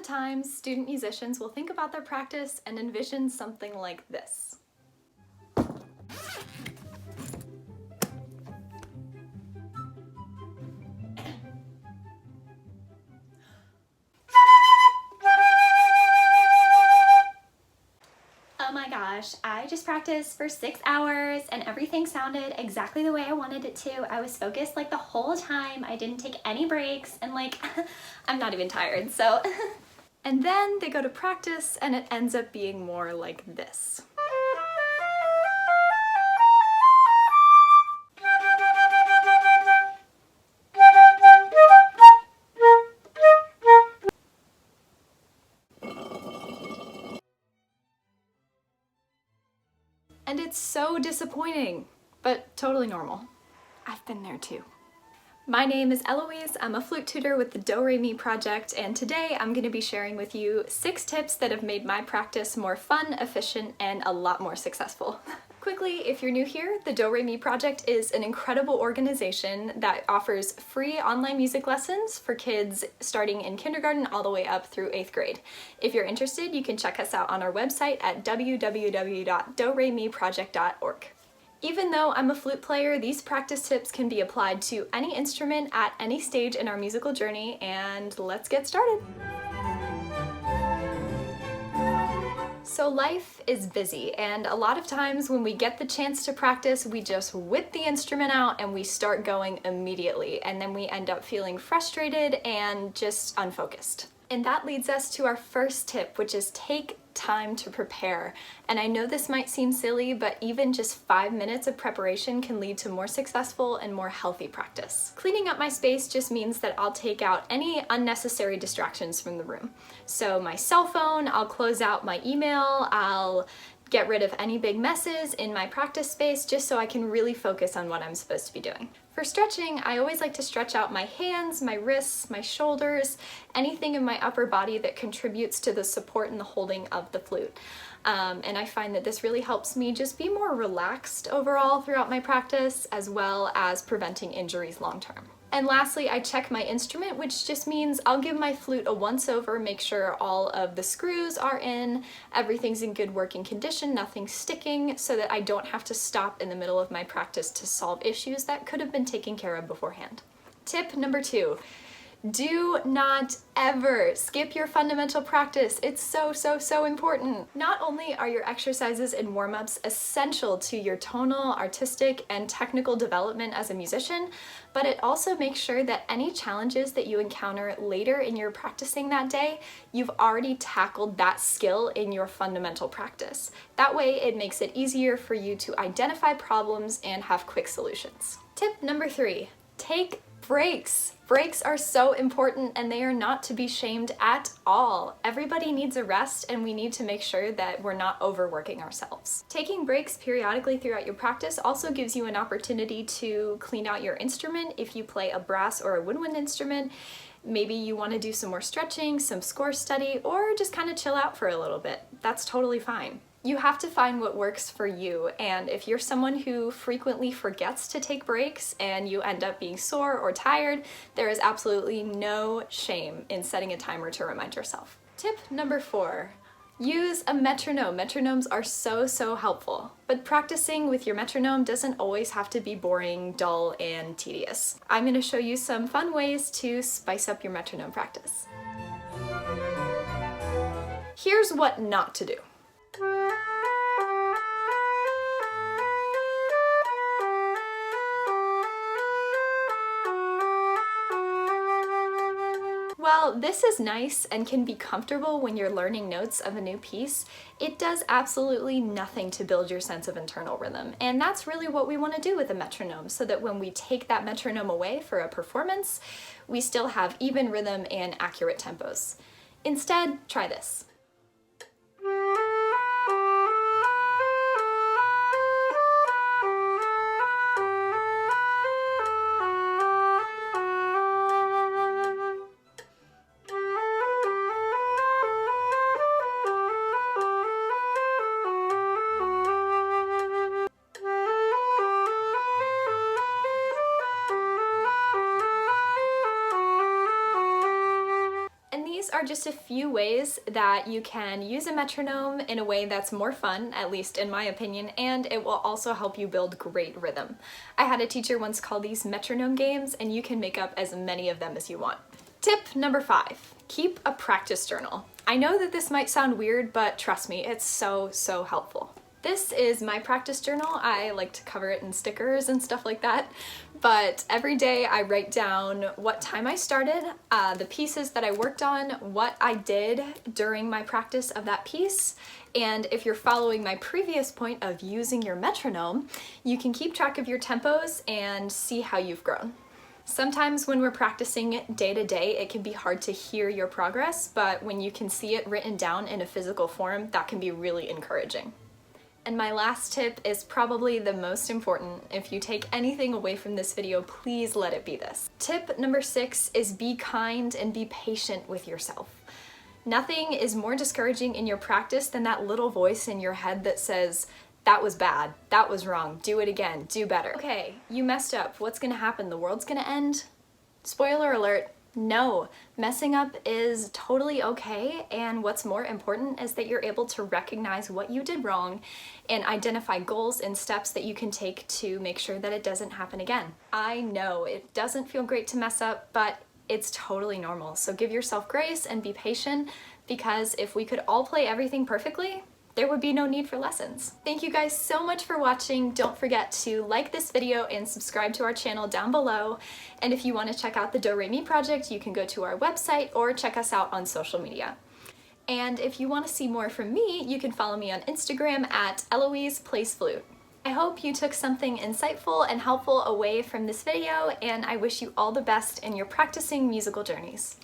times, student musicians will think about their practice and envision something like this. Oh my gosh, I just practiced for 6 hours and everything sounded exactly the way I wanted it to. I was focused like the whole time. I didn't take any breaks and like, I'm not even tired, so. And then they go to practice and it ends up being more like this. And it's so disappointing, but totally normal. I've been there too. My name is Eloise, I'm a flute tutor with the Do-Re-Mi project, and today I'm going to be sharing with you 6 tips that have made my practice more fun, efficient, and a lot more successful. Quickly, if you're new here, the Do-Re-Mi project is an incredible organization that offers free online music lessons for kids starting in kindergarten all the way up through 8th grade. If you're interested, you can check us out on our website at www.doremiproject.org. Even though I'm a flute player, these practice tips can be applied to any instrument at any stage in our musical journey, and let's get started. So life is busy, and a lot of times when we get the chance to practice, we just whip the instrument out and we start going immediately, and then we end up feeling frustrated and just unfocused. And that leads us to our first tip, which is take time to prepare. And I know this might seem silly, but even just 5 minutes of preparation can lead to more successful and more healthy practice. Cleaning up my space just means that I'll take out any unnecessary distractions from the room. So my cell phone, I'll close out my email, I'll get rid of any big messes in my practice space just so I can really focus on what I'm supposed to be doing. For stretching, I always like to stretch out my hands, my wrists, my shoulders, anything in my upper body that contributes to the support and the holding of the flute. And I find that this really helps me just be more relaxed overall throughout my practice, as well as preventing injuries long term. And lastly, I check my instrument, which just means I'll give my flute a once-over, make sure all of the screws are in, everything's in good working condition, nothing's sticking, so that I don't have to stop in the middle of my practice to solve issues that could have been taken care of beforehand. Tip number 2. Do not ever skip your fundamental practice. It's so important. Not only are your exercises and warm-ups essential to your tonal, artistic, and technical development as a musician, but it also makes sure that any challenges that you encounter later in your practicing that day, you've already tackled that skill in your fundamental practice. That way it makes it easier for you to identify problems and have quick solutions. Tip number 3, take breaks. Breaks are so important and they are not to be shamed at all. Everybody needs a rest and we need to make sure that we're not overworking ourselves. Taking breaks periodically throughout your practice also gives you an opportunity to clean out your instrument if you play a brass or a woodwind instrument. Maybe you want to do some more stretching, some score study, or just kind of chill out for a little bit. That's totally fine. You have to find what works for you, and if you're someone who frequently forgets to take breaks and you end up being sore or tired, there is absolutely no shame in setting a timer to remind yourself. Tip number 4, use a metronome. Metronomes are so helpful, but practicing with your metronome doesn't always have to be boring, dull, and tedious. I'm going to show you some fun ways to spice up your metronome practice. Here's what not to do. While this is nice and can be comfortable when you're learning notes of a new piece, it does absolutely nothing to build your sense of internal rhythm. And that's really what we want to do with a metronome, so that when we take that metronome away for a performance, we still have even rhythm and accurate tempos. Instead, try this. are just a few ways that you can use a metronome in a way that's more fun, at least in my opinion, and it will also help you build great rhythm. I had a teacher once call these metronome games, and you can make up as many of them as you want. Tip number 5, keep a practice journal. I know that this might sound weird, but trust me, it's so helpful. This is my practice journal. I like to cover it in stickers and stuff like that, but every day I write down what time I started, the pieces that I worked on, what I did during my practice of that piece, and if you're following my previous point of using your metronome, you can keep track of your tempos and see how you've grown. Sometimes when we're practicing day to day, it can be hard to hear your progress, but when you can see it written down in a physical form, that can be really encouraging. And my last tip is probably the most important. If you take anything away from this video, please let it be this. Tip number 6 is be kind and be patient with yourself. Nothing is more discouraging in your practice than that little voice in your head that says, that was bad, that was wrong, do it again, do better. Okay, you messed up, what's gonna happen? The world's gonna end? Spoiler alert, no. Messing up is totally okay, and what's more important is that you're able to recognize what you did wrong and identify goals and steps that you can take to make sure that it doesn't happen again. I know it doesn't feel great to mess up, but it's totally normal. So give yourself grace and be patient, because if we could all play everything perfectly, there would be no need for lessons. Thank you guys so much for watching. Don't forget to like this video and subscribe to our channel down below. And if you want to check out the Do Re Mi project, you can go to our website or check us out on social media. And if you want to see more from me, you can follow me on Instagram at Eloise Plays Flute. I hope you took something insightful and helpful away from this video, and I wish you all the best in your practicing musical journeys.